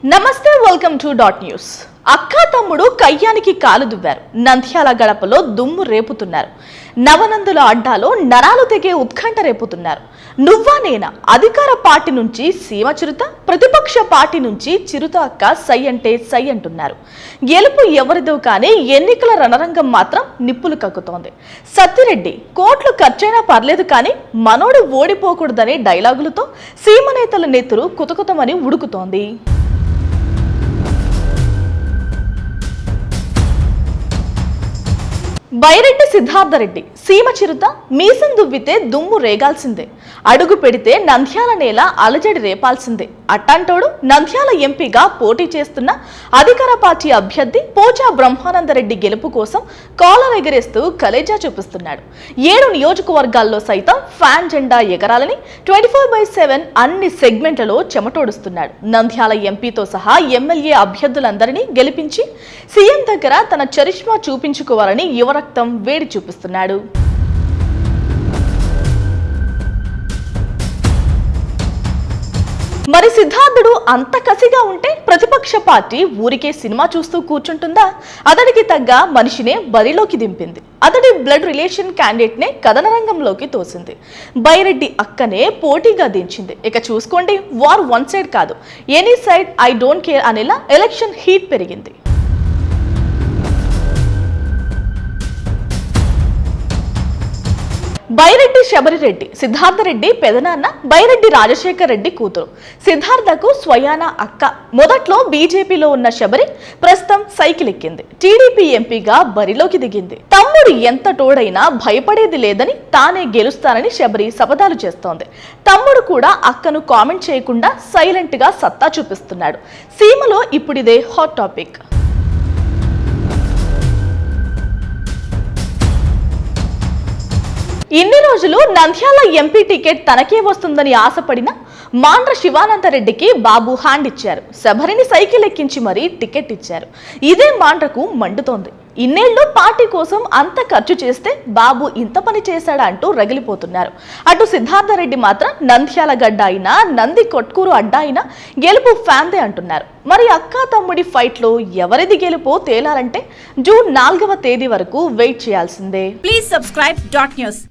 నమస్తే, welcome to dot news. అక్క తమ్ముడు కయ్యానికి కాలు దువ్వారు. నంద్యాల గడపలో దుమ్ము రేపుతున్నారు. నవనందుల అడ్డాలో నరాలు తెగే ఉత్కంఠ రేపుతున్నారు. నువ్వా నేనా అధికార పార్టీ నుంచి సీమ చిరుత, ప్రతిపక్ష పార్టీ నుంచి చిరుత అక్క సై అంటే సై అంటున్నారు. గెలుపు ఎవరిదో కానీ ఎన్నికల రణరంగం మాత్రం నిప్పులు కక్కుతోంది. సత్తిరెడ్డి కోట్లు ఖర్చైనా పర్లేదు కానీ మనోడు ఓడిపోకూడదనే డైలాగులతో సీమ నేతల నెత్తురు కుతకుతమని ఉడుకుతోంది. బైరెడ్డి సిద్ధార్థరెడ్డి సీమ చిరుత మీసం దువ్వితే దుమ్ము రేగాల్సిందే, అడుగు పెడితే నంద్యాల నేల అలజడి రేపాల్సిందే. అట్టాంటోడు నంద్యాల ఎంపీగా పోటీ చేస్తున్న అధికార పార్టీ అభ్యర్థి పోచా బ్రహ్మానందరెడ్డి గెలుపు కోసం కాలర్ ఎగరేస్తూ కలేజా చూపిస్తున్నాడు. 7 నియోజకవర్గాల్లో సైతం ఫ్యాన్ జెండా ఎగరాలని 24/7 అన్ని సెగ్మెంట్లలో చెమటోడుస్తున్నాడు. నంద్యాల ఎంపీతో సహా ఎమ్మెల్యే అభ్యర్థులందరినీ గెలిపించి సీఎం దగ్గర తన చరిష్మా చూపించుకోవాలని యువరక్తం వేడి చూపిస్తున్నాడు. మరి సిద్ధార్థుడు అంత కసిగా ఉంటే ప్రతిపక్ష పార్టీ ఊరికే సినిమా చూస్తూ కూర్చుంటుందా? అతడికి తగ్గ మనిషినే బరిలోకి దింపింది. అతడి బ్లడ్ రిలేషన్ క్యాండిడేట్ నే కథన రంగంలోకి తోసింది. బైరెడ్డి అక్కనే పోటీగా దించింది. ఇక చూసుకోండి, వార్ వన్ సైడ్ కాదు, any side I don't care అనేలా ఎలక్షన్ హీట్ పెరిగింది. బైరెడ్డి శబరిరెడ్డి సిద్ధార్థరెడ్డి పెదనాన్న, బైరెడ్డి రాజశేఖర్ రెడ్డి కూతురు. సిద్ధార్థకు స్వయాన అక్క. మొదట్లో బీజేపీలో ఉన్న శబరి ప్రస్తుతం సైకిల్ ఎక్కింది. టీడీపీ ఎంపీగా బరిలోకి దిగింది. తమ్ముడు ఎంత తోడైనా భయపడేది లేదని, తానే గెలుస్తానని శబరి శపథాలు చేస్తోంది. తమ్ముడు కూడా అక్కను కామెంట్ చేయకుండా సైలెంట్ గా సత్తా చూపిస్తున్నాడు. సీమలో ఇప్పుడిదే హాట్ టాపిక్. ఇన్ని రోజులు నంద్యాల ఎంపీ టికెట్ తనకే వస్తుందని ఆశపడిన మాండ్ర శివానందరెడ్డికి బాబు హ్యాండ్ ఇచ్చారు. శబరిని సైకిల్ ఎక్కించి మరీ టికెట్ ఇచ్చారు. ఇదే మాండ్రకు మండుతోంది. ఇన్నేళ్లు పార్టీ కోసం అంత ఖర్చు చేస్తే బాబు ఇంత పని చేశాడా అంటూ రగిలిపోతున్నారు. అటు సిద్ధార్థరెడ్డి మాత్రం నంద్యాల గడ్డ అయినా, నంది కొట్కూరు అడ్డా అయినా గెలుపు ఫ్యాన్దే అంటున్నారు. మరి అక్కా తమ్ముడి ఫైట్ లో ఎవరిది గెలుపో తేలాలంటే జూన్ 4వ తేదీ వరకు వెయిట్ చేయాల్సిందే. Please subscribe dot news.